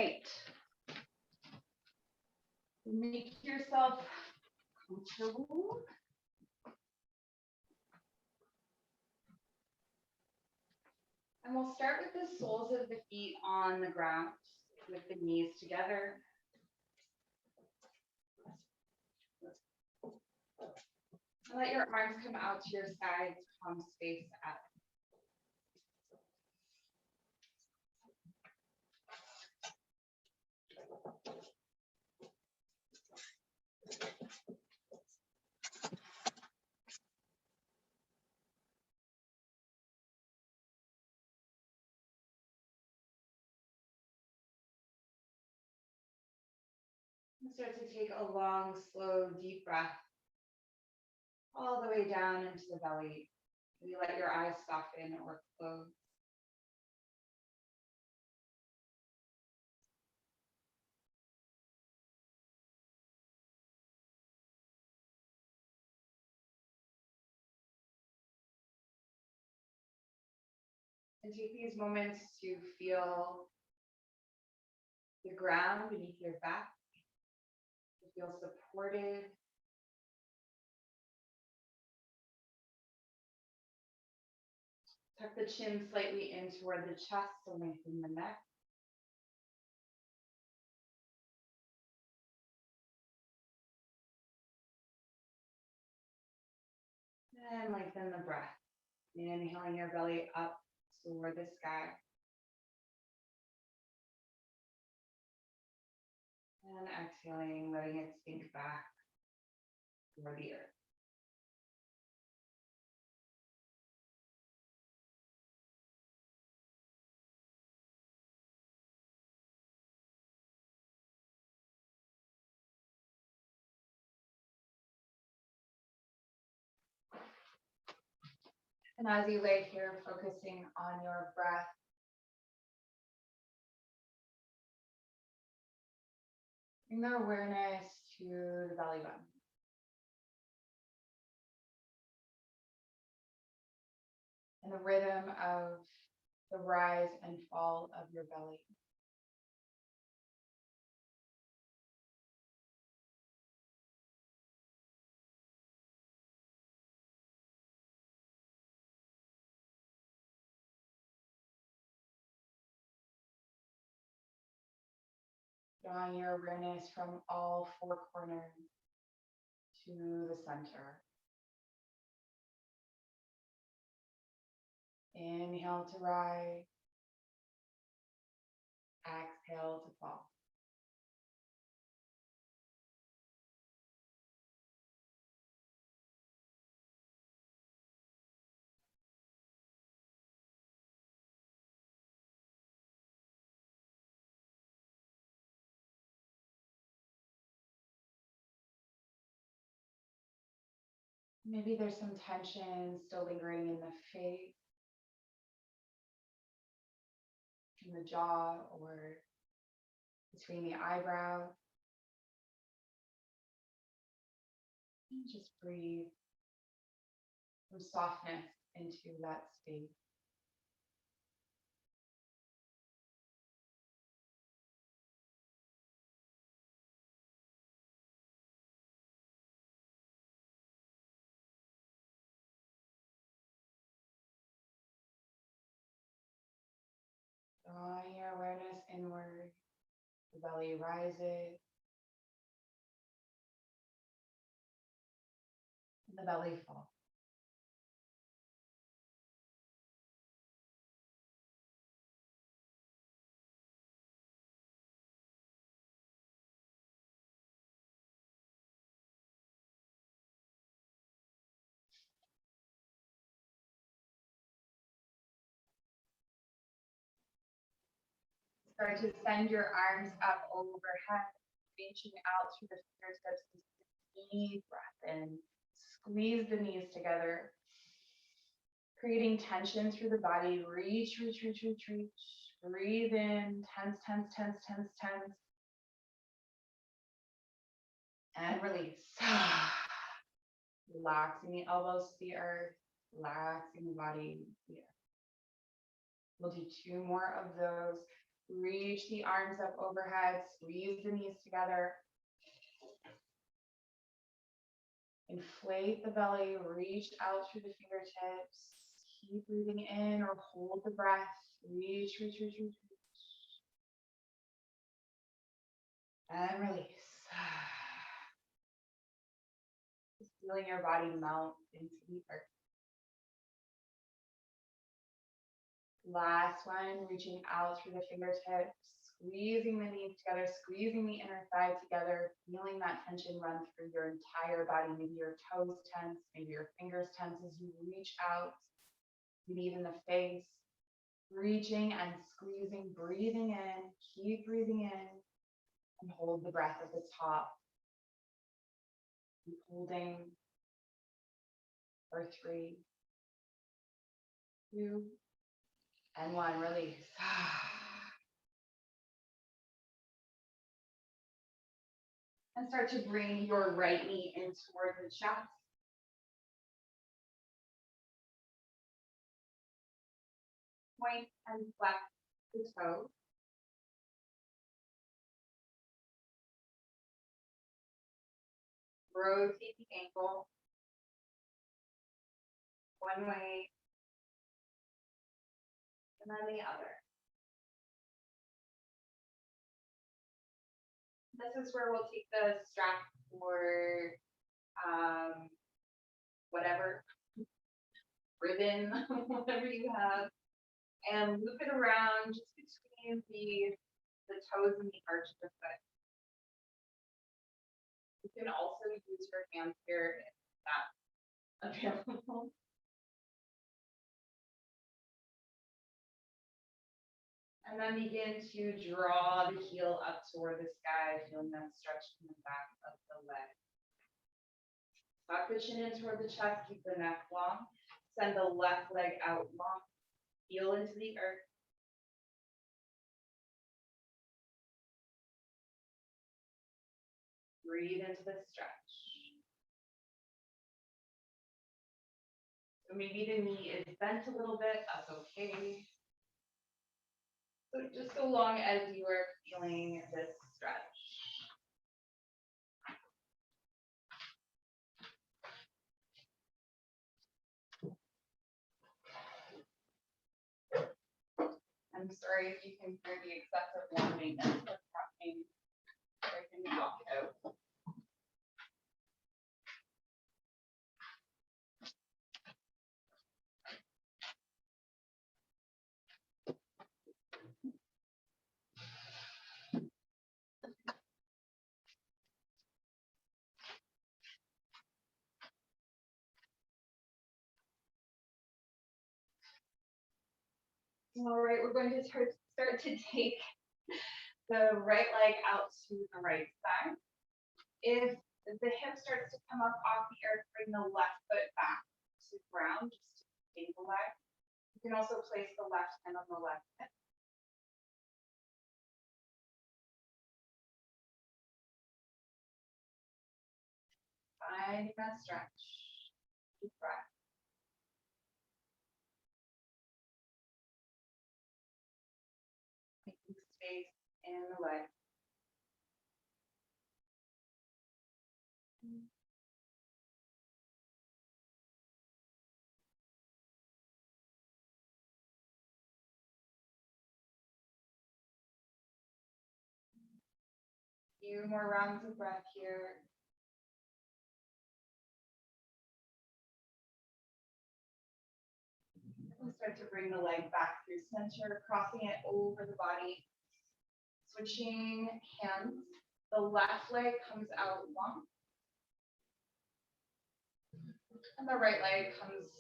right. Make yourself comfortable. And we'll start with the soles of the feet on the ground with the knees together. And let your arms come out to your sides, palms face up. Start to take a long, slow, deep breath all the way down into the belly. You let your eyes soften or close. And take these moments to feel the ground beneath your back, to feel supported. Tuck the chin slightly in toward the chest to lengthen the neck. And lengthen the breath. Inhaling your belly up toward the sky. And exhaling, letting it sink back toward the earth. And as you lay here, focusing on your breath, bring the awareness to the belly button. And the rhythm of the rise and fall of your belly. Drawing your awareness from all four corners to the center. Inhale to rise. Exhale to fall. Maybe there's some tension still lingering in the face, in the jaw, or between the eyebrows. And just breathe some softness into that space. Drawing your awareness inward, the belly rises, and the belly falls. Start to send your arms up overhead, reaching out through the fingertips. Deep breath in. Squeeze the knees together, creating tension through the body. Reach, reach, reach, reach, reach. Breathe in, tense, tense, tense, tense, tense. And release. Relaxing the elbows to the earth, relaxing the body to the earth. We'll do 2 more of those. Reach the arms up overhead, squeeze the knees together. Inflate the belly, reach out through the fingertips. Keep breathing in or hold the breath. Reach, reach, reach, reach, reach. And release. Just feeling your body melt into the earth. Last one, reaching out through the fingertips, squeezing the knees together, squeezing the inner thigh together, feeling that tension run through your entire body. Maybe your toes tense, maybe your fingers tense as you reach out, maybe even the face. Reaching and squeezing, breathing in, keep breathing in, and hold the breath at the top. Keep holding for 3, 2, and 1. Release. And start to bring your right knee in toward the chest. Point and flex the toe. Rotate the ankle one way and then the other. This is where we'll take the strap or whatever, ribbon, whatever you have, and loop it around just between the toes and the arch of the foot. You can also use your hands here if that's available. And then begin to draw the heel up toward the sky, feeling that stretch in the back of the leg. Tuck the chin in toward the chest, keep the neck long. Send the left leg out long, heel into the earth. Breathe into the stretch. So maybe the knee is bent a little bit, that's okay. So just so long as you are feeling this stretch. I'm sorry if you can hear the excessive lawn maintenance that's happening. I can walk out. All right, we're going to start to take the right leg out to the right side. If the hip starts to come up off the earth, bring the left foot back to the ground, just to stabilize. You can also place the left hand on the left hip. Find that stretch. Deep breath. Making space in the leg. Few more rounds of breath here. We'll start to bring the leg back through center, crossing it over the body. Switching hands. The left leg comes out long. And the right leg comes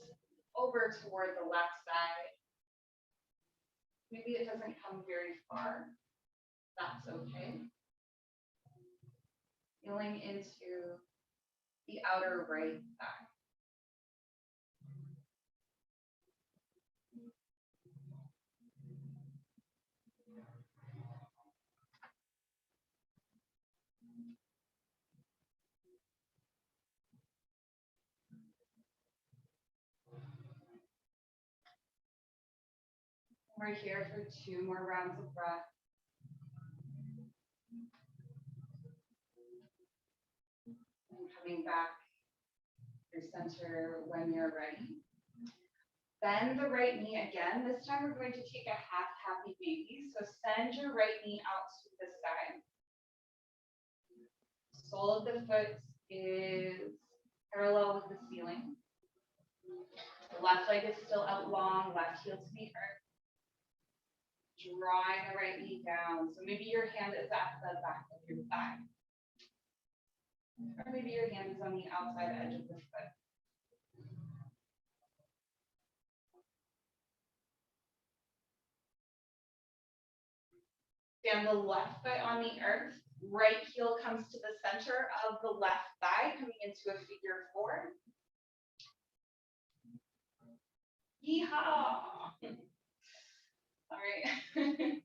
over toward the left side. Maybe it doesn't come very far. That's okay. Feeling into the outer right thigh. We're here for 2 more rounds of breath. And coming back to your center when you're ready. Bend the right knee again. This time we're going to take a half happy baby. So send your right knee out to the side. Sole of the foot is parallel with the ceiling. The left leg is still out long, left heel to the earth. Drawing the right knee down. So maybe your hand is at the back of your thigh. Or maybe your hand is on the outside edge of the foot. Stand the left foot on the earth. Right heel comes to the center of the left thigh, coming into a figure 4. Yeehaw! Sorry. I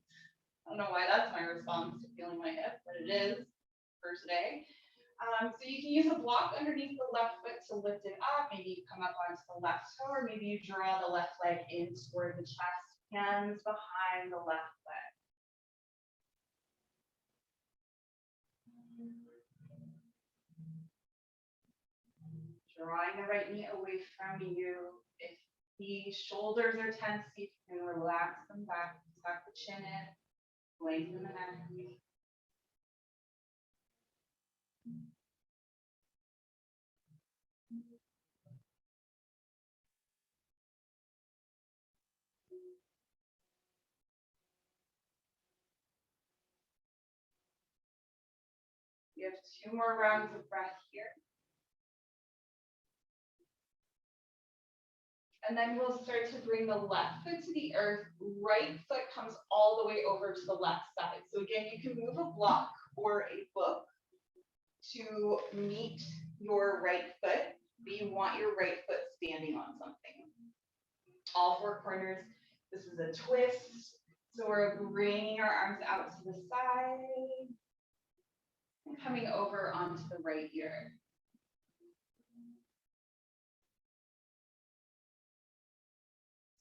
don't know why that's my response to feeling my hip, but it is for today. So you can use a block underneath the left foot to lift it up. Maybe you come up onto the left toe, or maybe you draw the left leg in toward the chest, hands behind the left leg. Drawing the right knee away from you. If the shoulders are tense, you can relax them back, tuck the chin in, lengthen the neck. We have 2 more rounds of breath here. And then we'll start to bring the left foot to the earth. Right foot comes all the way over to the left side. So again, you can move a block or a book to meet your right foot, but you want your right foot standing on something. All 4 corners. This is a twist. So we're bringing our arms out to the side and coming over onto the right ear.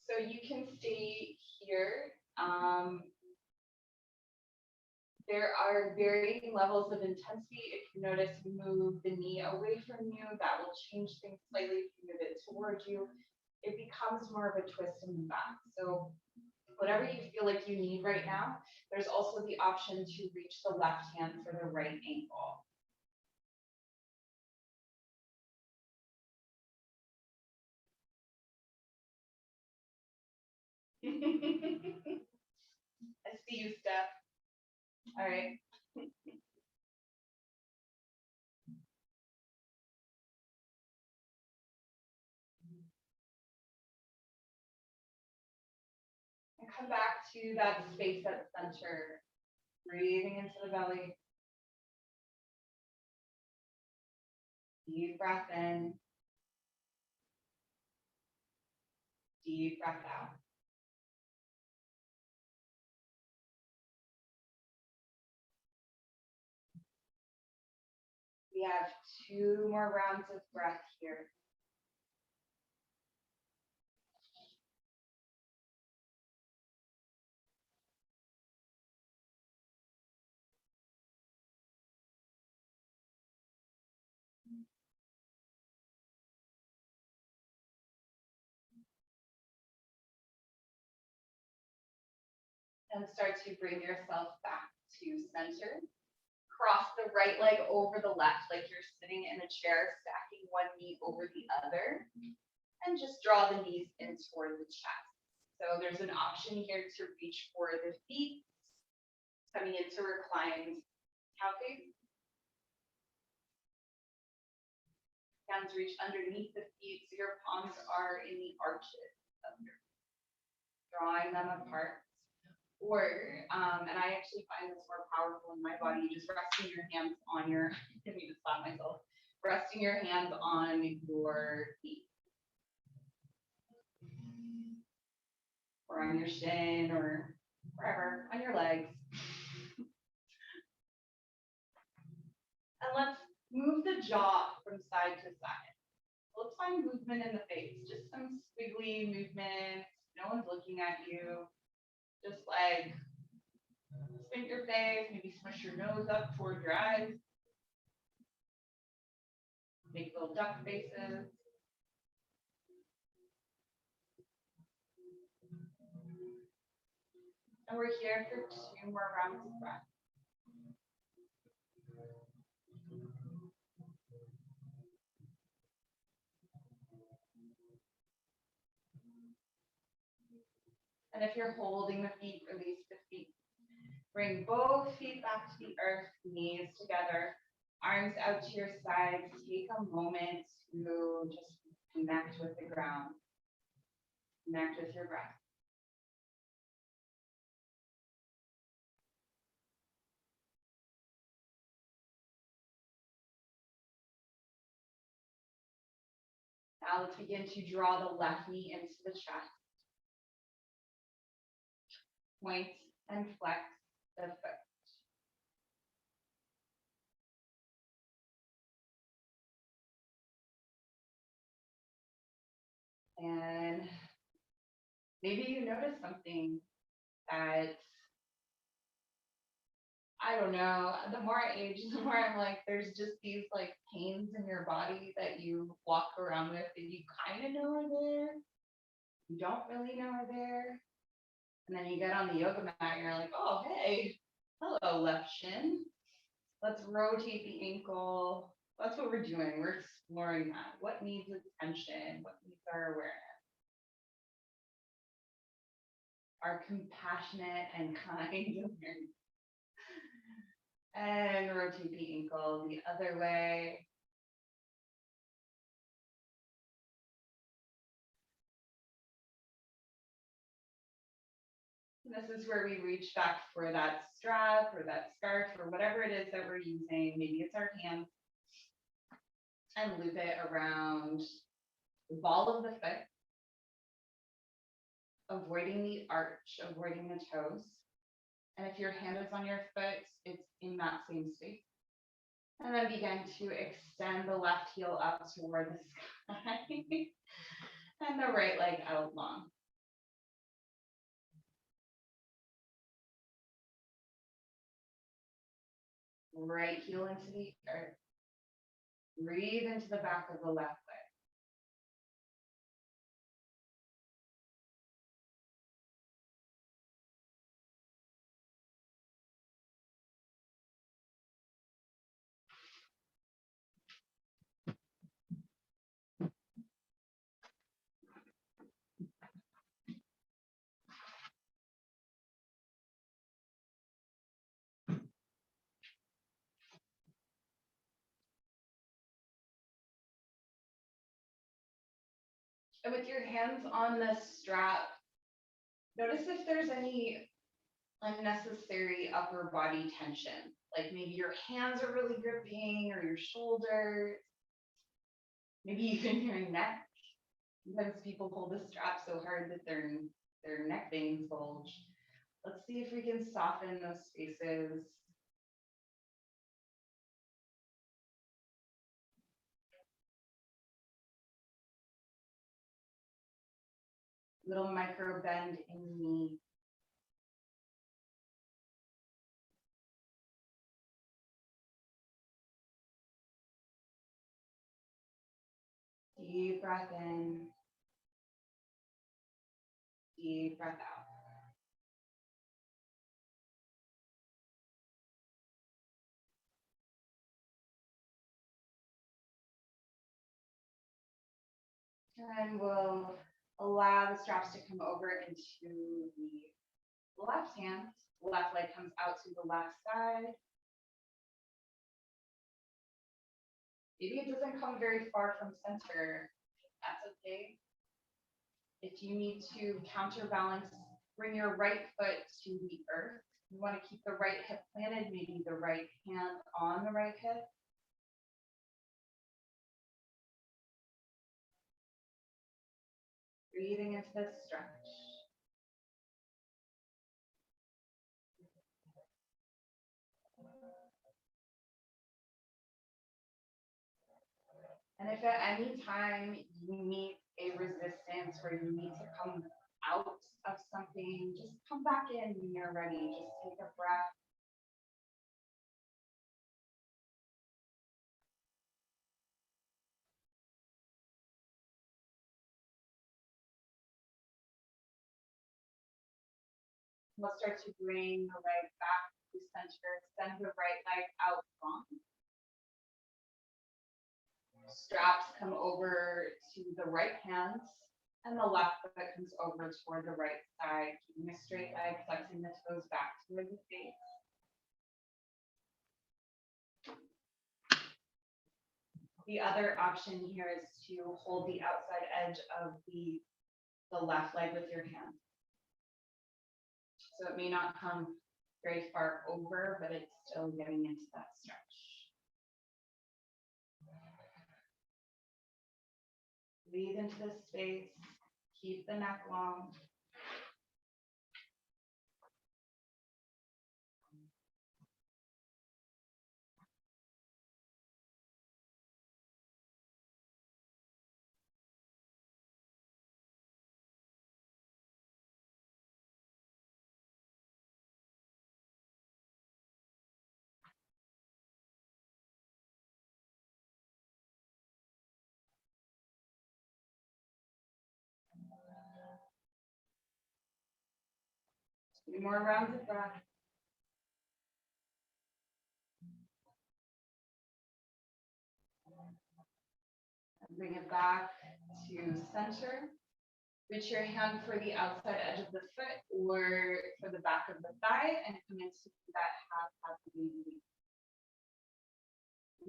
So you can stay here. There are varying levels of intensity. If you notice, move the knee away from you, that will change things slightly. If you move it towards you, it becomes more of a twist in the back. So whatever you feel like you need right now, there's also the option to reach the left hand for the right ankle. I see you, Steph. All right. And come back to that space at center. Breathing into the belly. Deep breath in. Deep breath out. We have 2 more rounds of breath here. And start to bring yourself back to center. Cross the right leg over the left, like you're sitting in a chair, stacking one knee over the other. And just draw the knees in toward the chest. So there's an option here to reach for the feet, coming into reclined cow face. Hands reach underneath the feet, so your palms are in the arches of your feet, drawing them apart. Or, and I actually find this more powerful in my body, just resting your hands on your, I didn't mean to slap myself, resting your hands on your feet. Or on your shin, or wherever, on your legs. And let's move the jaw from side to side. Let's find movement in the face, just some squiggly movement. No one's looking at you. leg. Squint your face, maybe smush your nose up toward your eyes. Make little duck faces. And we're here for 2 more rounds of breath. And if you're holding the feet, release the feet. Bring both feet back to the earth, knees together, arms out to your sides. Take a moment to just connect with the ground. Connect with your breath. Now let's begin to draw the left knee into the chest. Point and flex the foot. And maybe you notice something that, I don't know, the more I age, the more I'm like, there's just these like pains in your body that you walk around with that you kind of know are there. You don't really know are there. And then you get on the yoga mat and you're like, oh, hey, hello, left shin. Let's rotate the ankle. That's what we're doing. We're exploring that. What needs attention? What needs our awareness? Our compassionate and kind awareness. And rotate the ankle the other way. This is where we reach back for that strap or that scarf or whatever it is that we're using. Maybe it's our hand. And loop it around the ball of the foot, avoiding the arch, avoiding the toes. And if your hand is on your foot, it's in that same space. And then begin to extend the left heel up toward the sky and the right leg out long. Right heel into the earth. Breathe into the back of the left leg. And with your hands on the strap, notice if there's any unnecessary upper body tension. Like maybe your hands are really gripping or your shoulders, maybe even your neck. Sometimes people pull the strap so hard that their neck veins bulge. Let's see if we can soften those spaces. Little micro bend in the knee. Deep breath in. Deep breath out. And we'll allow the straps to come over into the left hand. The left leg comes out to the left side. Maybe it doesn't come very far from center. That's okay. If you need to counterbalance, bring your right foot to the earth. You want to keep the right hip planted, maybe the right hand on the right hip. Breathing into this stretch. And if at any time you meet a resistance where you need to come out of something, just come back in when you're ready. Just take a breath. We'll start to bring the leg back to center. Send the right leg out long. Straps come over to the right hand, and the left foot comes over toward the right side. Keeping a straight leg, flexing the toes back toward the face. The other option here is to hold the outside edge of the left leg with your hand. So it may not come very far over, but it's still getting into that stretch. Breathe into this space. Keep the neck long. Two more rounds of breath. And bring it back to center. Reach your hand for the outside edge of the foot or for the back of the thigh and come into that half baby.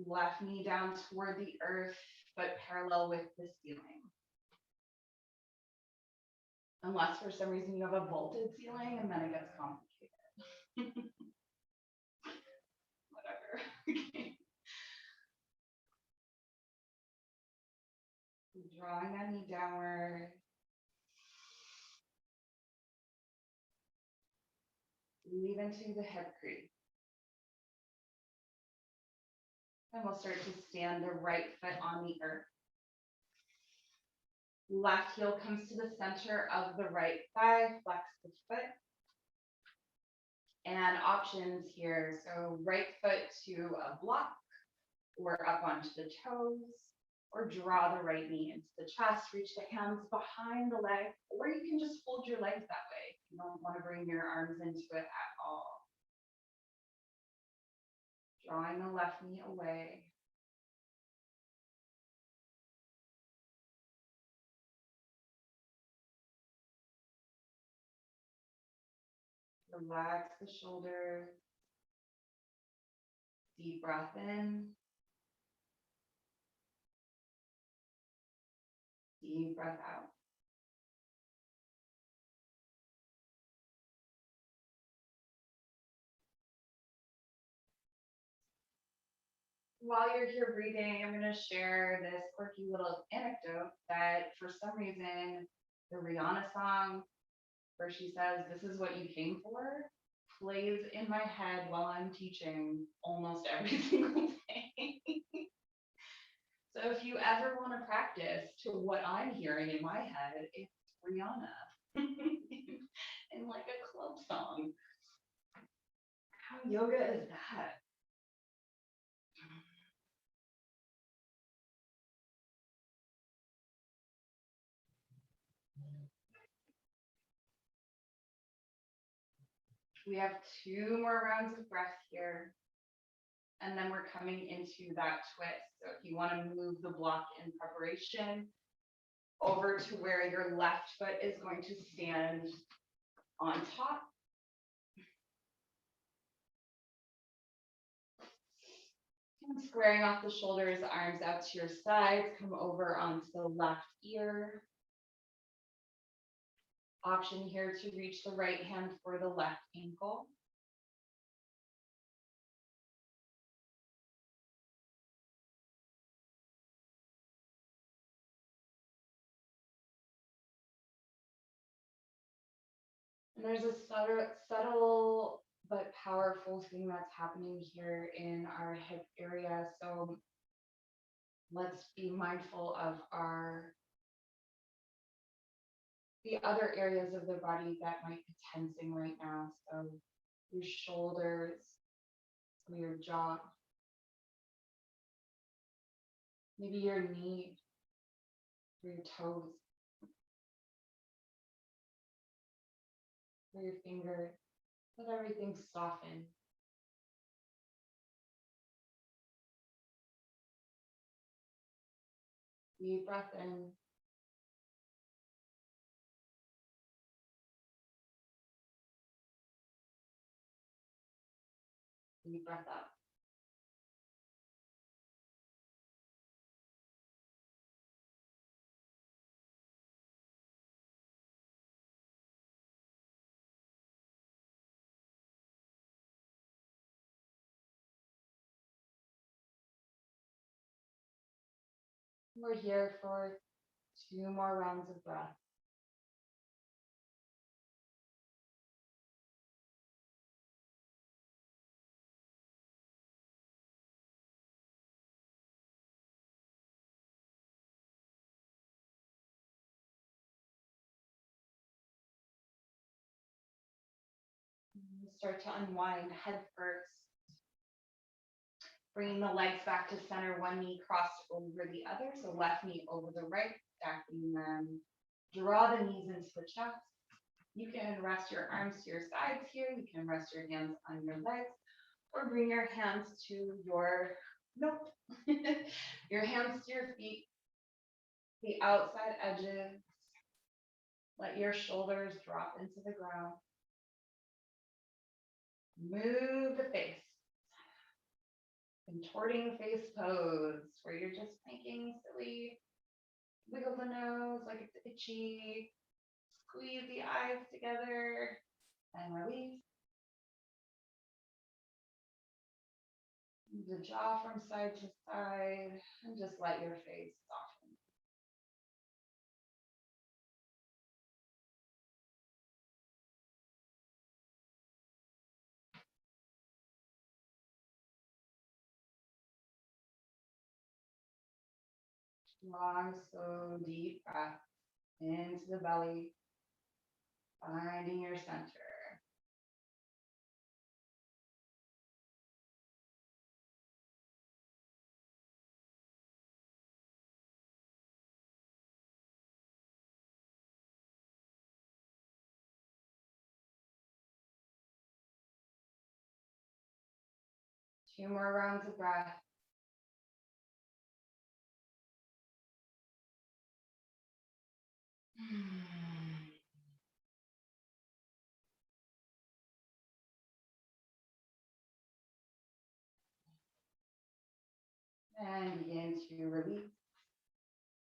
Left knee down toward the earth, but parallel with the ceiling. Unless for some reason you have a vaulted ceiling and then it gets complicated. Whatever. Okay. Drawing that knee downward. Leave into the hip crease. And we'll start to stand the right foot on the earth. Left heel comes to the center of the right thigh, flex the foot. And options here, so right foot to a block, or up onto the toes, or draw the right knee into the chest, reach the hands behind the leg, or you can just hold your legs that way. You don't want to bring your arms into it at all. Drawing the left knee away. Relax the shoulders. Deep breath in. Deep breath out. While you're here breathing, I'm going to share this quirky little anecdote that for some reason, the Rihanna song where she says, "This is what you came for," plays in my head while I'm teaching almost every single day. So if you ever want to practice to what I'm hearing in my head, it's Rihanna in like a club song. How yoga is that? We have 2 more rounds of breath here. And then we're coming into that twist. So if you want to move the block in preparation over to where your left foot is going to stand on top. And squaring off the shoulders, arms out to your sides, come over onto the left ear. Option here to reach the right hand for the left ankle. And there's a subtle but powerful thing that's happening here in our hip area. So let's be mindful of our the other areas of the body that might be tensing right now. So your shoulders, or your jaw, maybe your knee, or your toes, or your fingers. Let everything soften. Deep breath in. Deep breath out. We're here for 2 more rounds of breath. Start to unwind head first. Bringing the legs back to center, one knee crossed over the other. So left knee over the right, stacking them. Draw the knees into the chest. You can rest your arms to your sides here. You can rest your hands on your legs or bring your hands to your, nope, your hands to your feet, the outside edges. Let your shoulders drop into the ground. Move the face. Contorting face pose, where you're just making silly, wiggle the nose like it's itchy, squeeze the eyes together, and release. Move the jaw from side to side, and just let your face soften. Long, slow, deep breath into the belly, finding your center. Two more rounds of breath. And begin to release.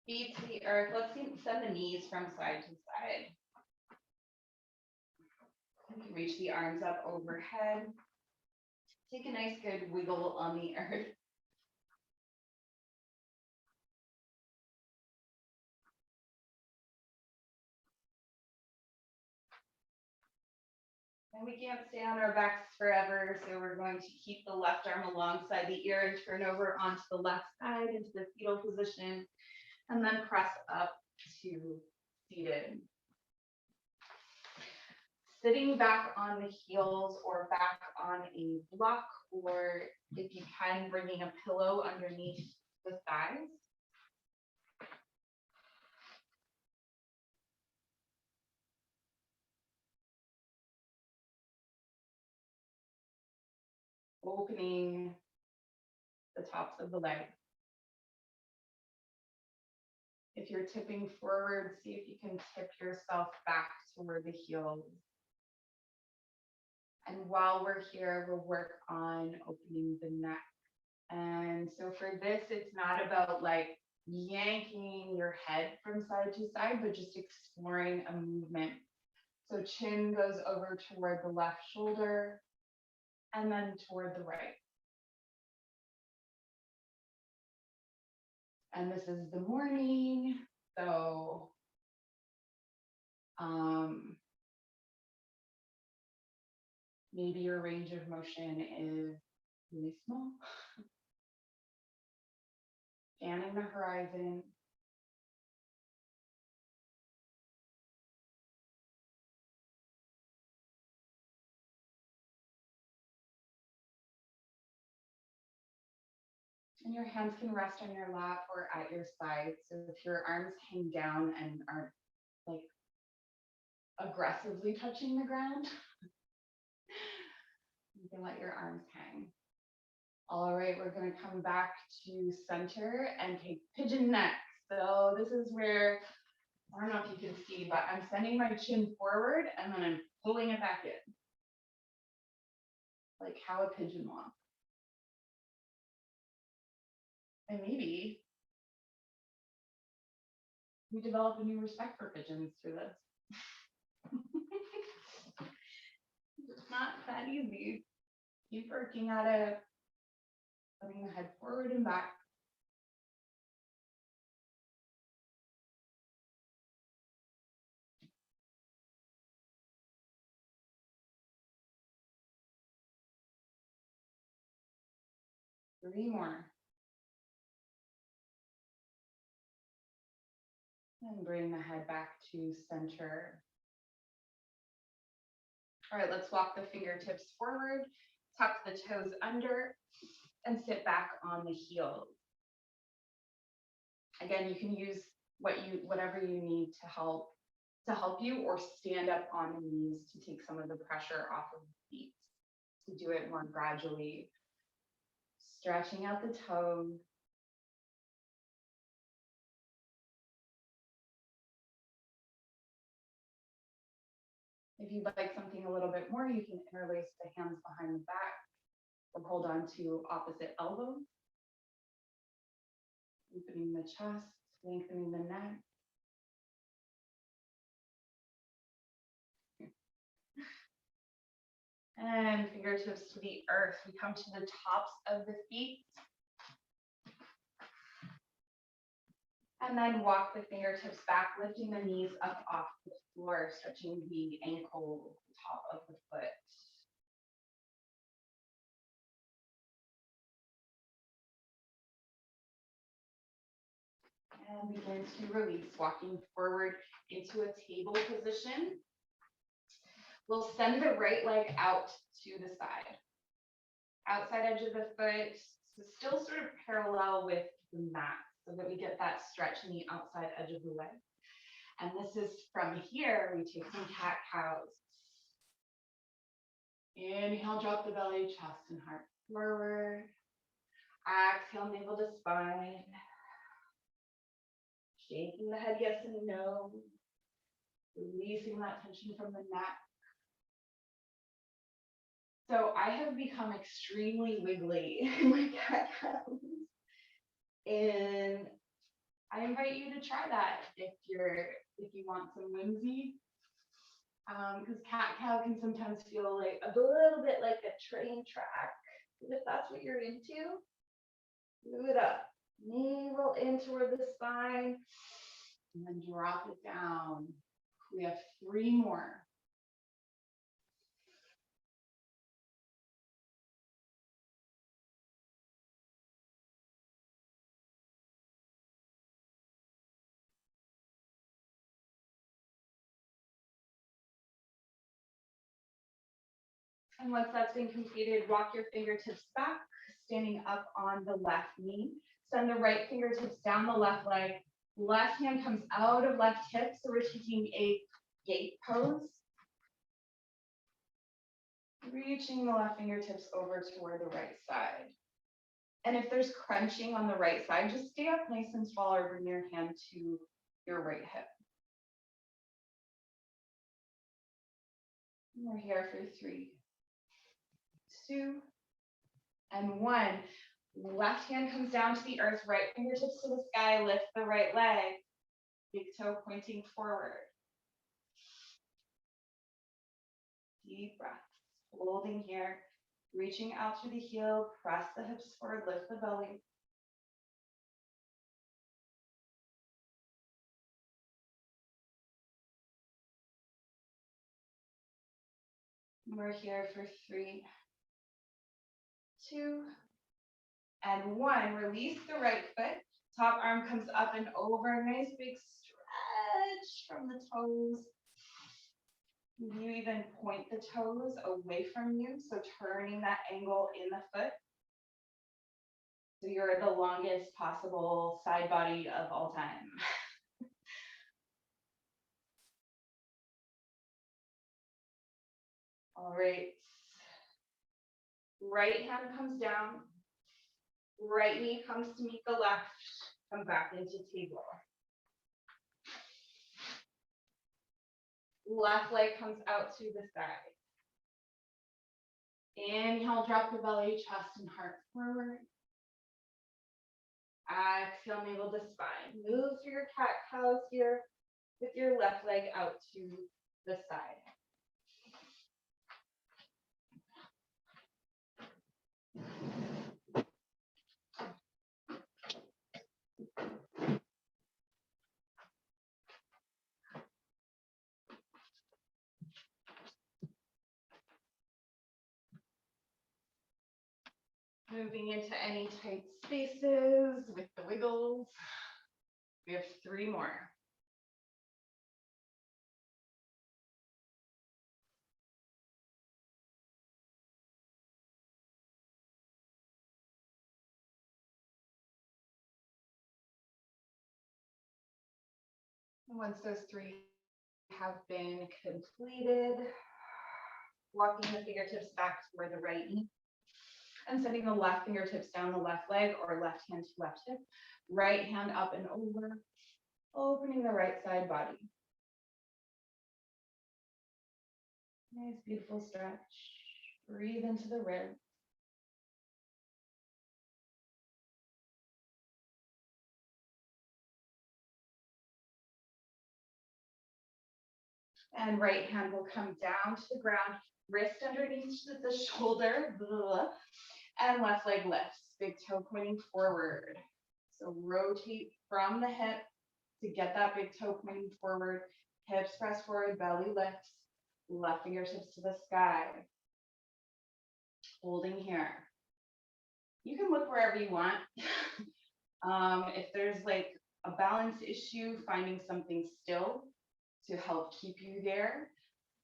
Feet to the earth. Let's send the knees from side to side. You can reach the arms up overhead. Take a nice good wiggle on the earth. And we can't stay on our backs forever, so we're going to keep the left arm alongside the ear and turn over onto the left side into the fetal position, and then press up to seated. Sitting back on the heels or back on a block, or if you can, bringing a pillow underneath the thighs. Opening the tops of the legs. If you're tipping forward, see if you can tip yourself back toward the heels. And while we're here, we'll work on opening the neck. And so for this, it's not about like yanking your head from side to side, but just exploring a movement. So chin goes over toward the left shoulder and then toward the right. And this is the morning, so maybe your range of motion is really small. Scanning the horizon. And your hands can rest on your lap or at your side. So if your arms hang down and aren't like aggressively touching the ground, you can let your arms hang. All right, we're going to come back to center and take pigeon next. So this is where, I don't know if you can see, but I'm sending my chin forward and then I'm pulling it back in. Like how a pigeon walks. And maybe we develop a new respect for pigeons through this. It's not that easy. Keep working at it. Putting the head forward and back. Three more. And bring the head back to center. All right, let's walk the fingertips forward, tuck the toes under, and sit back on the heels. Again, you can use whatever you need to help you, or stand up on the knees to take some of the pressure off of the feet. To do it more gradually, stretching out the toes. If you'd like something a little bit more, you can interlace the hands behind the back or hold on to opposite elbows. Opening the chest, lengthening the neck. And fingertips to the earth. We come to the tops of the feet. And then walk the fingertips back, lifting the knees up off the floor, stretching the ankle, top of the foot. And begin to release, walking forward into a table position. We'll send the right leg out to the side. Outside edge of the foot, so still sort of parallel with the mat, so that we get that stretch in the outside edge of the leg. And this is from here, we take some cat-cows. Inhale, drop the belly, chest and heart forward. Exhale, navel to spine. Shaking the head yes and no. Releasing that tension from the neck. So I have become extremely wiggly in my cat-cows. And I invite you to try that if you want some whimsy. Because cat-cow can sometimes feel like a little bit like a train track. If that's what you're into, move it up. Navel in toward the spine, and then drop it down. We have three more. And once that's been completed, walk your fingertips back, standing up on the left knee. Send the right fingertips down the left leg. Left hand comes out of left hip, so we're taking a gate pose. Reaching the left fingertips over toward the right side. And if there's crunching on the right side, just stay up nice and tall or bring your hand to your right hip. And we're here for 3, 2, and 1. Left hand comes down to the earth, right fingertips to the sky, lift the right leg, big toe pointing forward. Deep breaths, holding here, reaching out through the heel, press the hips forward, lift the belly. We're here for 3, 2, and 1. Release the right foot. Top arm comes up and over. Nice big stretch from the toes. You even point the toes away from you, so turning that angle in the foot. So you're the longest possible side body of all time. All right. Right hand comes down. Right knee comes to meet the left. Come back into table. Left leg comes out to the side. Inhale, drop the belly, chest, and heart forward. Exhale, navel to spine. Move through your cat-cows here with your left leg out to the side. Moving into any tight spaces with the wiggles. We have 3 more. And once those 3 have been completed, walking the fingertips back toward the right knee and sending the left fingertips down the left leg or left hand to left hip, right hand up and over, opening the right side body. Nice, beautiful stretch. Breathe into the ribs. And right hand will come down to the ground, wrist underneath the shoulder, and left leg lifts, big toe pointing forward. So rotate from the hip to get that big toe pointing forward, hips press forward, belly lifts, left fingertips to the sky. Holding here. You can look wherever you want. If there's like a balance issue, finding something still to help keep you there.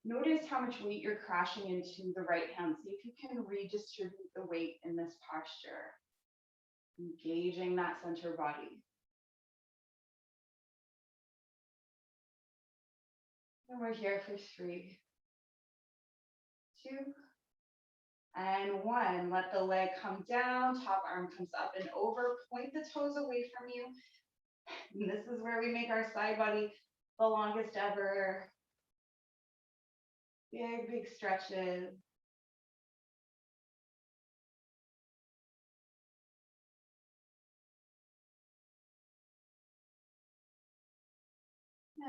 Notice how much weight you're crashing into the right hand. See if you can redistribute the weight in this posture. Engaging that center body. And we're here for 3, 2, and 1. Let the leg come down, top arm comes up and over. Point the toes away from you. And this is where we make our side body the longest ever. Big, big stretches.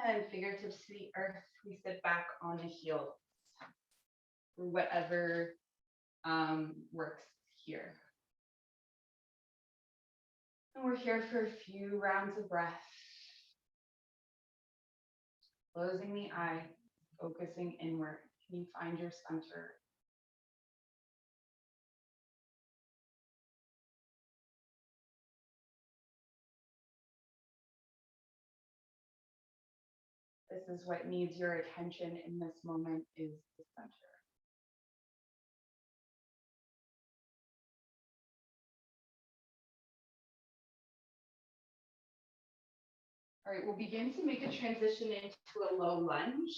And fingertips to the earth. We sit back on the heels. For whatever works here. And we're here for a few rounds of breath. Closing the eye, focusing inward. Can you find your center? This is what needs your attention in this moment, is the center. All right, we'll begin to make a transition into a low lunge.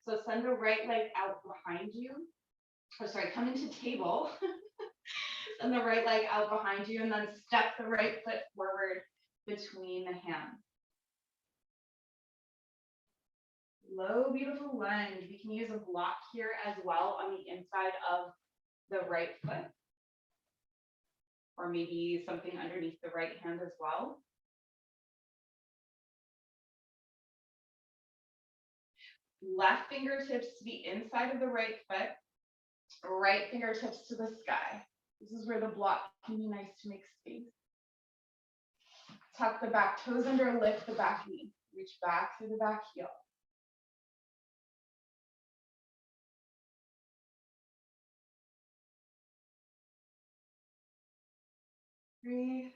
So send the right leg out behind you. Oh, sorry, come into table. Send the right leg out behind you and then step the right foot forward between the hands. Low, beautiful lunge. We can use a block here as well on the inside of the right foot. Or maybe something underneath the right hand as well. Left fingertips to the inside of the right foot. Right fingertips to the sky. This is where the block can be nice to make space. Tuck the back toes under, lift the back knee. Reach back through the back heel. Three,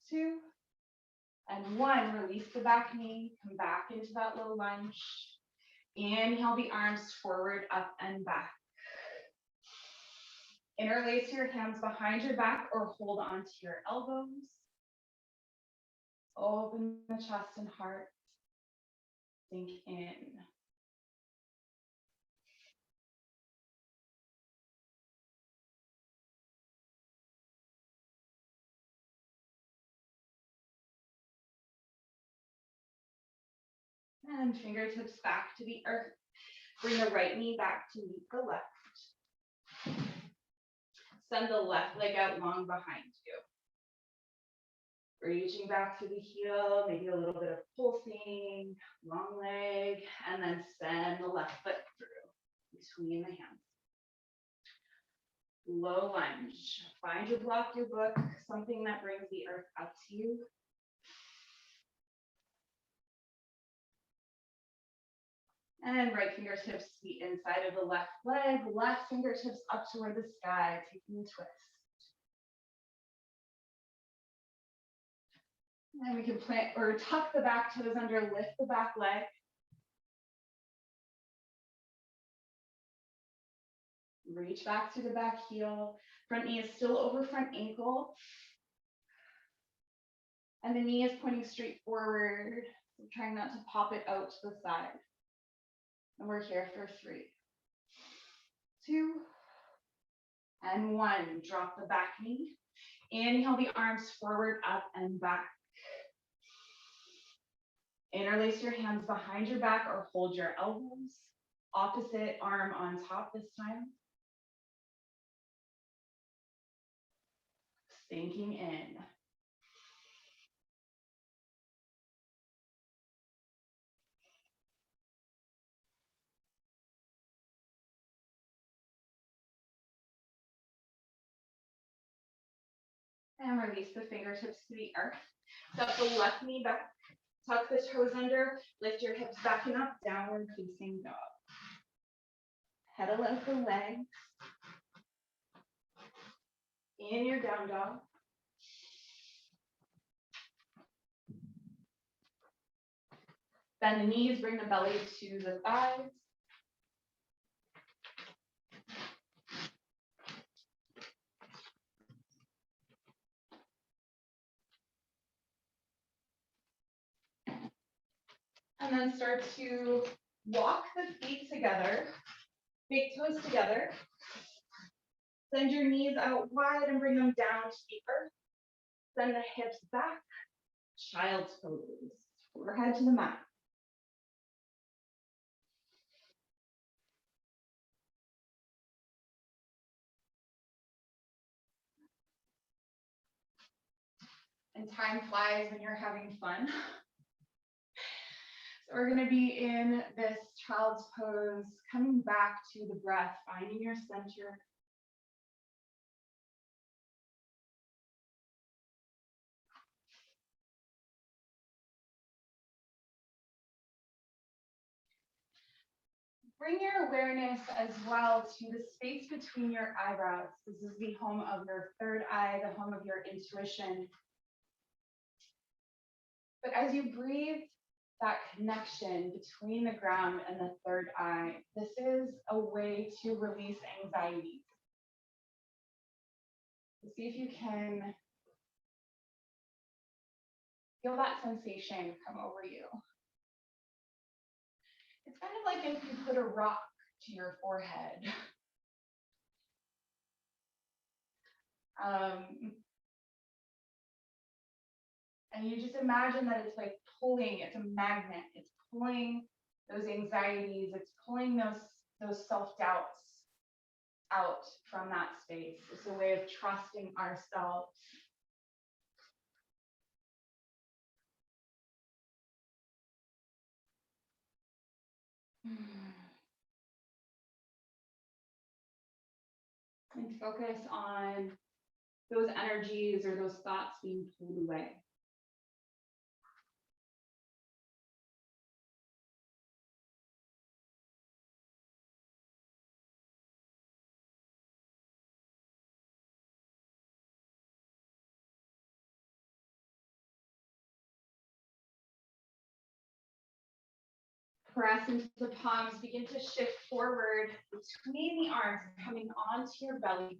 2, and 1. Release the back knee. Come back into that low lunge. Inhale the arms forward, up and back. Interlace your hands behind your back or hold onto your elbows. Open the chest and heart. Sink in. And fingertips back to the earth. Bring the right knee back to meet the left. Send the left leg out long behind you. Reaching back to the heel, maybe a little bit of pulsing, long leg, and then send the left foot through between the hands. Low lunge. Find your block, your book, something that brings the earth up to you. And right fingertips to the inside of the left leg, left fingertips up toward the sky, taking a twist. And we can plant or tuck the back toes under, lift the back leg. Reach back to the back heel. Front knee is still over front ankle. And the knee is pointing straight forward. So trying not to pop it out to the side. And we're here for 3, 2, and 1. Drop the back knee. Inhale the arms forward, up and back. Interlace your hands behind your back or hold your elbows. Opposite arm on top this time. Sinking in. And release the fingertips to the earth. Step the left knee back. Tuck the toes under. Lift your hips back and up. Downward facing dog. Pedal out the legs. In your down dog. Bend the knees, bring the belly to the thighs. And then start to walk the feet together, big toes together. Send your knees out wide and bring them down to the earth. Send the hips back, child's pose, forehead to the mat. And time flies when you're having fun. So we're going to be in this child's pose, coming back to the breath, finding your center. Bring your awareness as well to the space between your eyebrows. This is the home of your third eye, the home of your intuition. But as you breathe that connection between the ground and the third eye, this is a way to release anxiety. See if you can feel that sensation come over you. It's kind of like if you put a rock to your forehead. And you just imagine that it's like pulling, it's a magnet, it's pulling those anxieties, it's pulling those self-doubts out from that space. It's a way of trusting ourselves. And focus on those energies or those thoughts being pulled away. Press into the palms, begin to shift forward between the arms, coming onto your belly.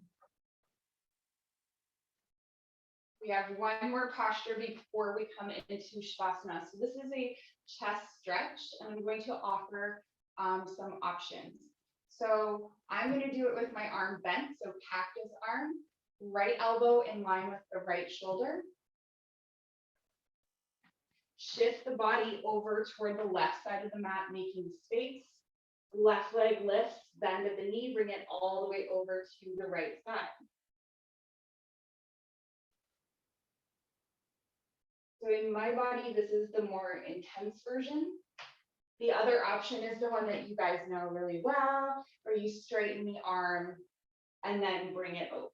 We have one more posture before we come into Shavasana. So this is a chest stretch, and I'm going to offer some options. So I'm going to do it with my arm bent, so cactus arm, right elbow in line with the right shoulder. Shift the body over toward the left side of the mat, making space. Left leg lifts, bend at the knee, bring it all the way over to the right side. So in my body, this is the more intense version. The other option is the one that you guys know really well, where you straighten the arm and then bring it over.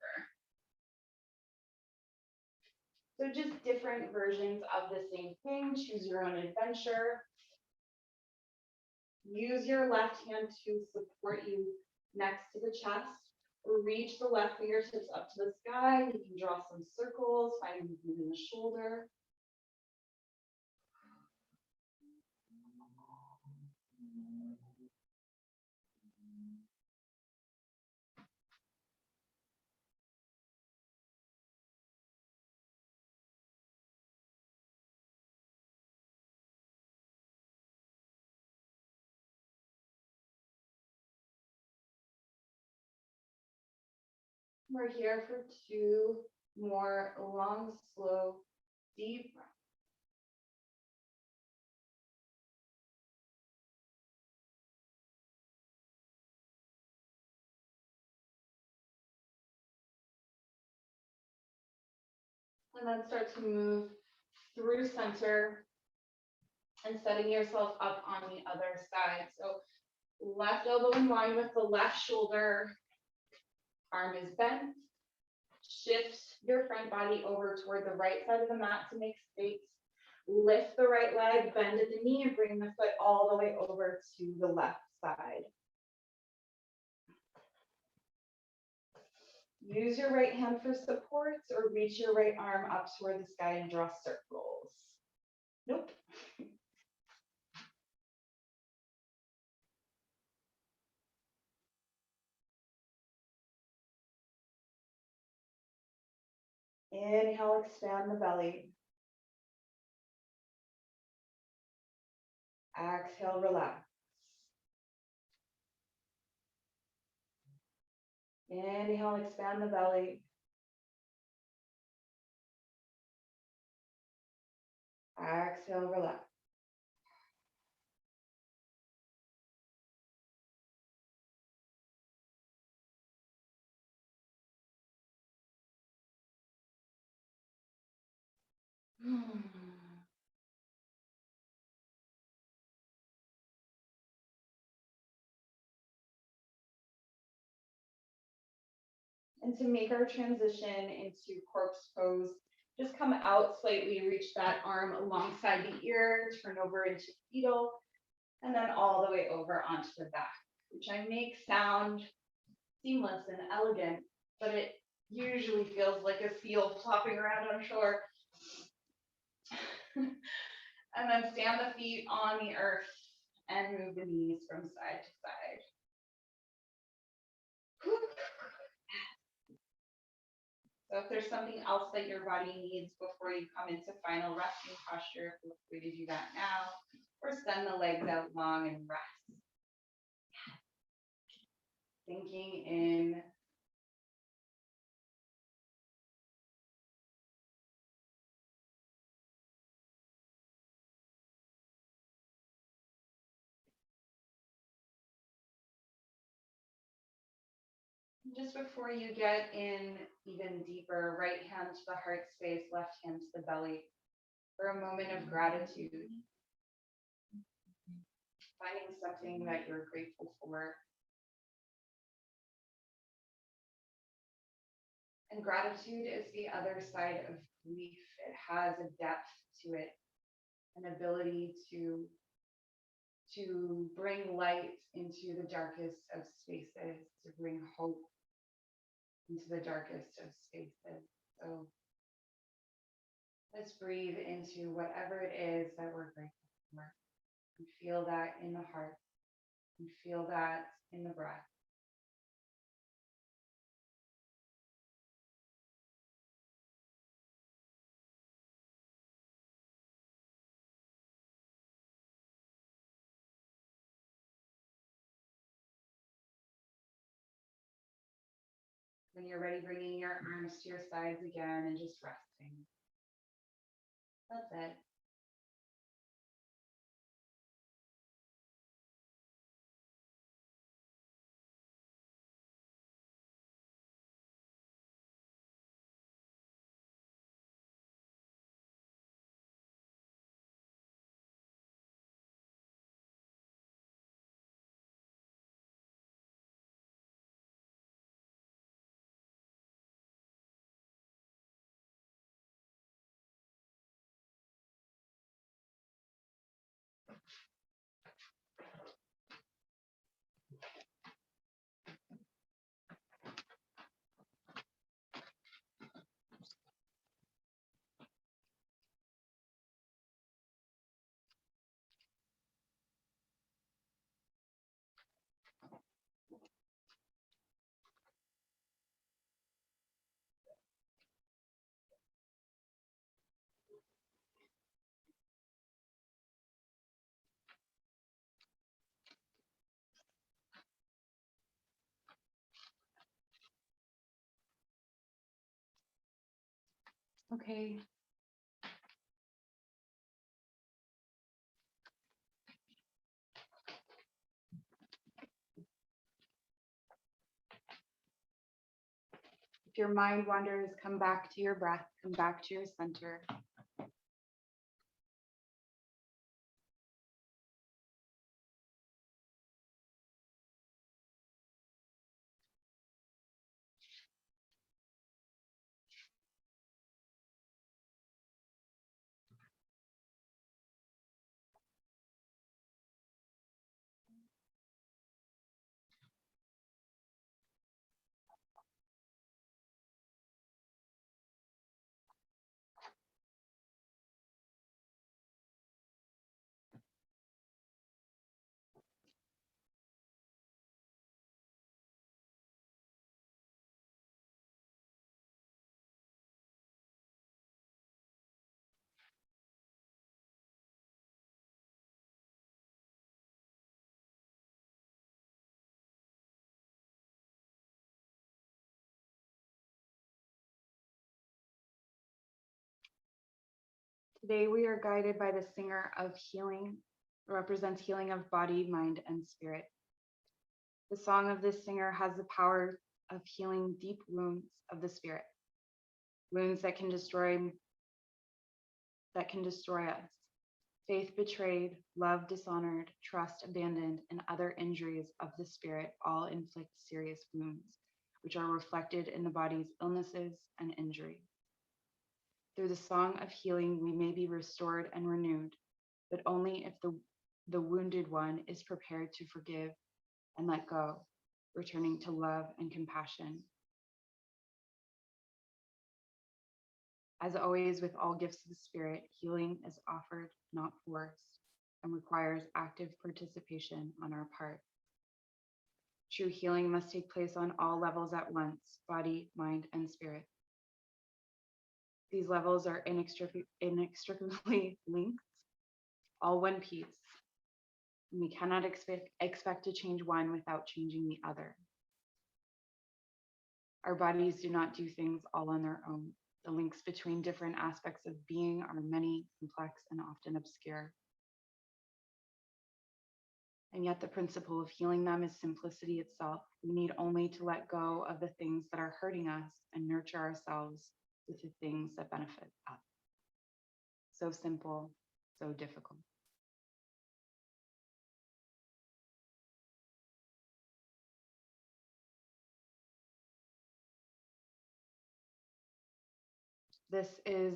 So just different versions of the same thing. Choose your own adventure. Use your left hand to support you next to the chest. Reach the left fingertips up to the sky. You can draw some circles, find movement in the shoulder. We're here for 2 more long, slow, deep breaths. And then start to move through center and setting yourself up on the other side. So left elbow in line with the left shoulder, arm is bent. Shift your front body over toward the right side of the mat to make space. Lift the right leg, bend at the knee, and bring the foot all the way over to the left side. Use your right hand for supports or reach your right arm up toward the sky and draw circles. Nope. Inhale, expand the belly. Exhale, relax. Inhale, expand the belly. Exhale, relax. And to make our transition into corpse pose, just come out slightly, reach that arm alongside the ear, turn over into fetal, and then all the way over onto the back, which I make sound seamless and elegant, but it usually feels like a seal flopping around on shore. And then stand the feet on the earth and move the knees from side to side. So if there's something else that your body needs before you come into final resting posture, feel free to do that now, or send the legs out long and rest. Sinking in. Just before you get in even deeper, right hand to the heart space, left hand to the belly, for a moment of gratitude. Finding something that you're grateful for. And gratitude is the other side of grief. It has a depth to it, an ability to bring light into the darkest of spaces, to bring hope into the darkest of spaces. So let's breathe into whatever it is that we're grateful for. And feel that in the heart. And feel that in the breath. When you're ready, bringing your arms to your sides again and just resting. That's it. Okay. If your mind wanders, come back to your breath, come back to your center. Today we are guided by the singer of healing, represents healing of body, mind, and spirit. The song of this singer has the power of healing deep wounds of the spirit, wounds that can destroy us. Faith betrayed, love dishonored, trust abandoned, and other injuries of the spirit all inflict serious wounds, which are reflected in the body's illnesses and injury. Through the song of healing, we may be restored and renewed, but only if the wounded one is prepared to forgive and let go, returning to love and compassion. As always, with all gifts of the Spirit, healing is offered, not forced, and requires active participation on our part. True healing must take place on all levels at once, body, mind, and spirit. These levels are inextricably linked, all one piece. And we cannot expect to change one without changing the other. Our bodies do not do things all on their own. The links between different aspects of being are many, complex, and often obscure. And yet the principle of healing them is simplicity itself. We need only to let go of the things that are hurting us and nurture ourselves with the things that benefit us. So simple, so difficult. This is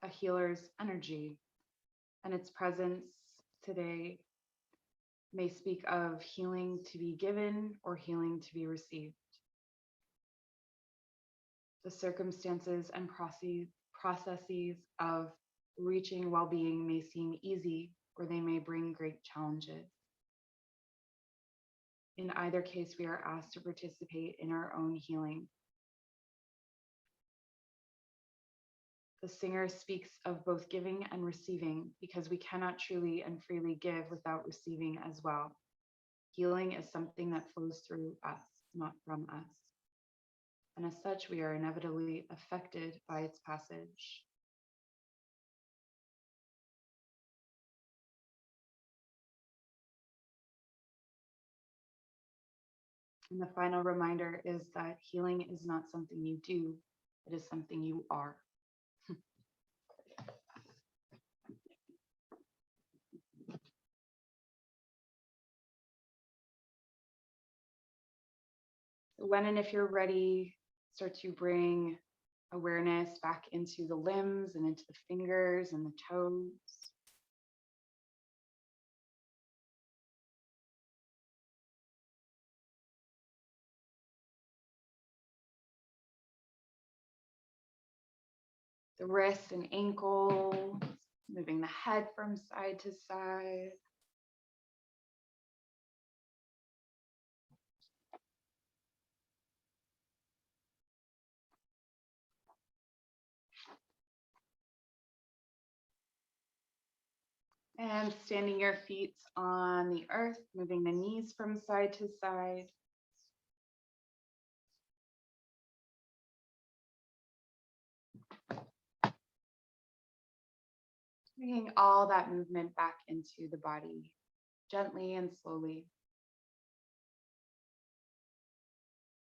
a healer's energy, and its presence today may speak of healing to be given or healing to be received. The circumstances and processes of reaching well-being may seem easy, or they may bring great challenges. In either case, we are asked to participate in our own healing. The singer speaks of both giving and receiving because we cannot truly and freely give without receiving as well. Healing is something that flows through us, not from us. and as such, we are inevitably affected by its passage. And the final reminder is that healing is not something you do, it is something you are. When and if you're ready, start to bring awareness back into the limbs and into the fingers and the toes. The wrists and ankles, moving the head from side to side. And standing your feet on the earth, moving the knees from side to side. Bringing all that movement back into the body, gently and slowly.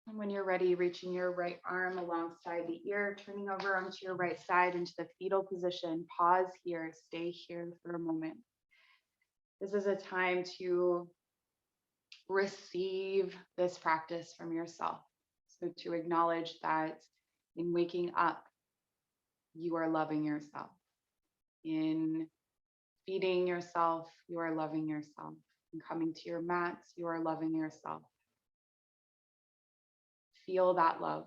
And when you're ready, reaching your right arm alongside the ear, turning over onto your right side into the fetal position. Pause here, stay here for a moment. This is a time to receive this practice from yourself. So to acknowledge that in waking up, you are loving yourself. In feeding yourself, you are loving yourself. In coming to your mats, you are loving yourself. Feel that love.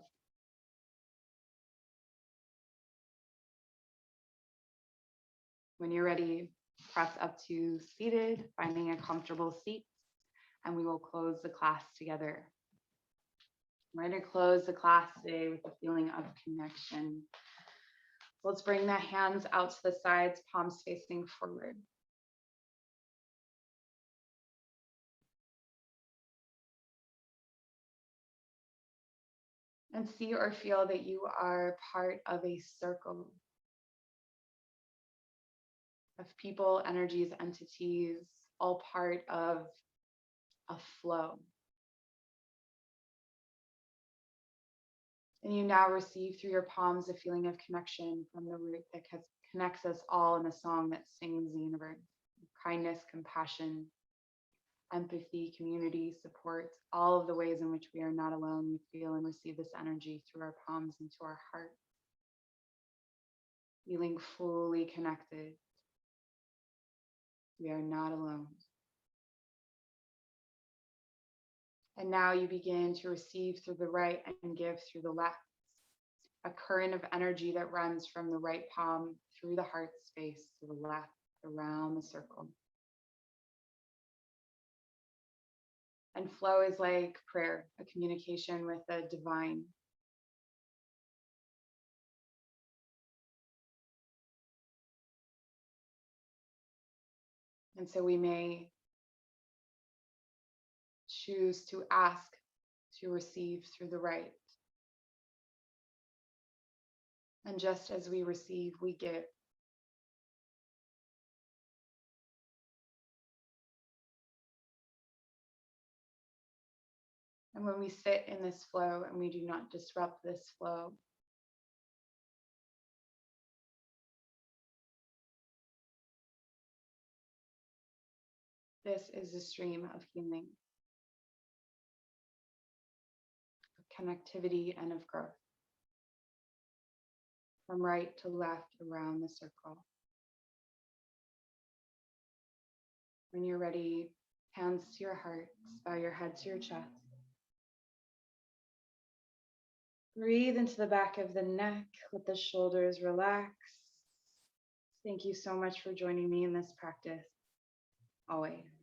When you're ready, press up to seated, finding a comfortable seat, and we will close the class together. I'm going to close the class today with a feeling of connection. Let's bring the hands out to the sides, palms facing forward. And see or feel that you are part of a circle of people, energies, entities, all part of a flow. And you now receive through your palms a feeling of connection from the root that connects us all in a song that sings the universe. Kindness, compassion, empathy, community, support, all of the ways in which we are not alone. We feel and receive this energy through our palms into our heart. Feeling fully connected. We are not alone. And now you begin to receive through the right and give through the left. A current of energy that runs from the right palm through the heart space to the left, around the circle. And flow is like prayer, a communication with the divine. And so we may choose to ask to receive through the right. And just as we receive, we give. And when we sit in this flow and we do not disrupt this flow, this is a stream of healing, of connectivity, and of growth. From right to left around the circle. When you're ready, hands to your heart, bow your head to your chest. Breathe into the back of the neck, let the shoulders relax. Thank you so much for joining me in this practice. Always.